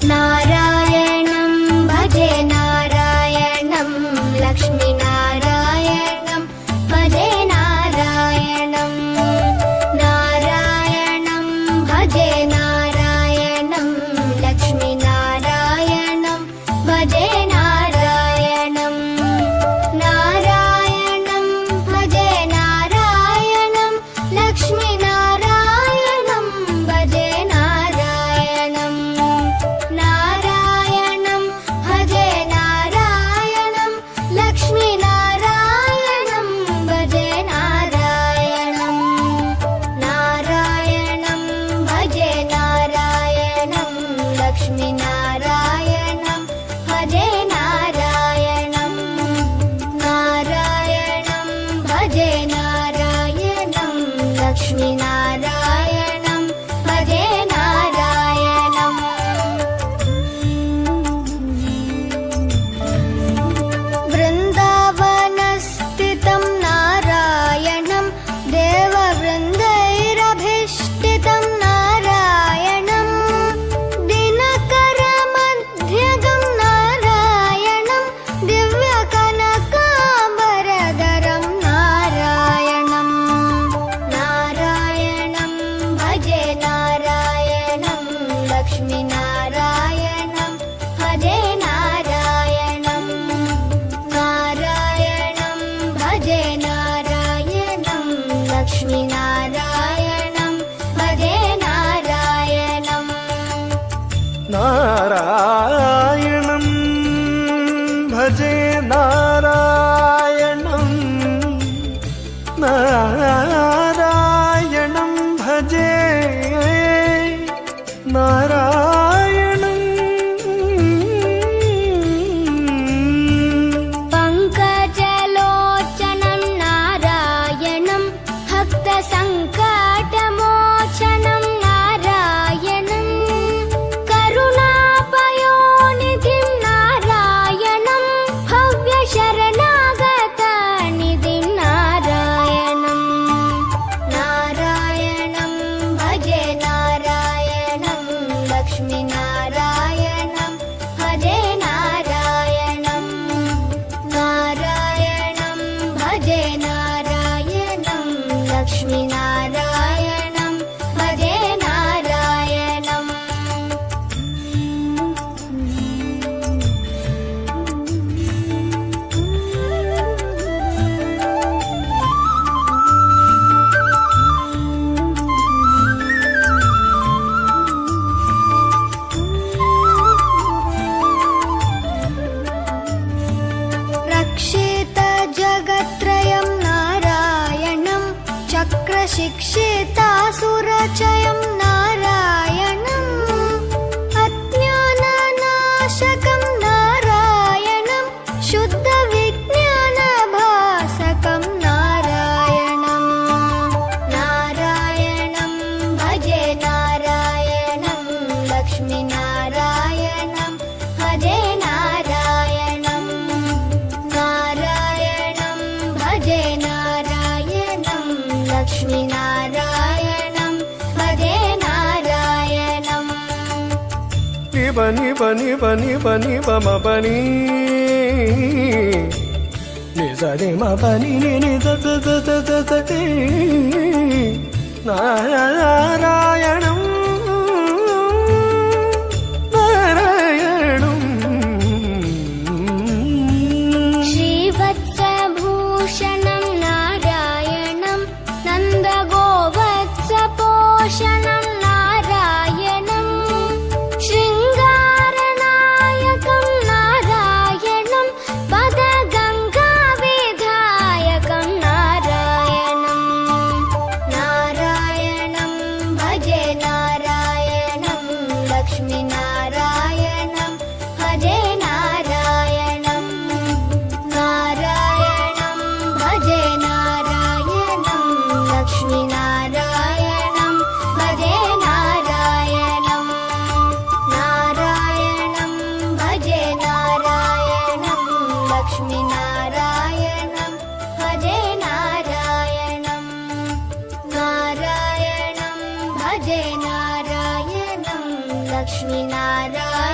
नारायणं भजे नारायणं लक्ष्मीनारायणं भजे नारायणं नारायणं भजे नारायणं लक्ष्मीनारायणं भजे नारायणं नारायणं भजे नारायणं लक्ष्मीनारायणं भजे नारायणं नारायणं भजे नारायणं लक्ष्मीनारायणं भजे नारायणं नारायणं भजे नारायणं लक्ष्मीनारायणं भजे नारायणं नारायणं भजे नारायणं लक्ष्मीनारायणं भजे नारायणं वृन्दावनस्थितं नारायणं देववृन्दैरभीष्टितं नारायणं दिनकरमध्यगं नारायणं दिव्यकनकाम्बरधरं नारायणं नारायणं भजे नारायणं लक्ष्मीनारायणं भजे नारायणं नारायणं भजे नारायणं लक्ष्मीनारायणं भजे नारायणं नारायणं भजे नारायणं नारायणं भजे नारायणं पङ्कजलोचनं नारायणं भक्तसङ्कटमोचनं नारायणं करुणापयोनिधिं नारायणं भव्यशरणागतनिधिं नारायणं नारायणं भजे नारायणं लक्ष्मीनारायणं भजे नारायणं नारायणं भजे नारायणं लक्ष्मीनारायणं भजे नारायणं रक्षितजगत्त्रयं नारायणं चक्रशिक्षितासुरचयं नारायणं अज्ञाननाशकं नारायणं शुद्धविज्ञानभासकं नारायणं नारायणं भजे नारायणं लक्ष्मीनारायणं भजे नारायणं नारायणं भजे नारायणं लक्ष्मीनारायणं भजे नारायणं निब निब निब निब निब म पनी नि स नि म पनी नि नि स स स स स स ति नारायणं नारायणं श्रीवत्सभूषणं नारायणं नन्दगोवत्सपोषणं नारायणं शृङ्गारनायकं नारायणं पदगङ्गाविधायकं नारायणं नारायणं भजे नारायणं लक्ष्मीनारायणं भजे नारायणं नारायणं भजे नारायणं लक्ष्मीनारायणं भजे नारायणं नारायणं भजे नारायणं लक्ष्मीनारायणं भजे नारायणं नारायणं भजे नारायणं लक्ष्मीनारायणं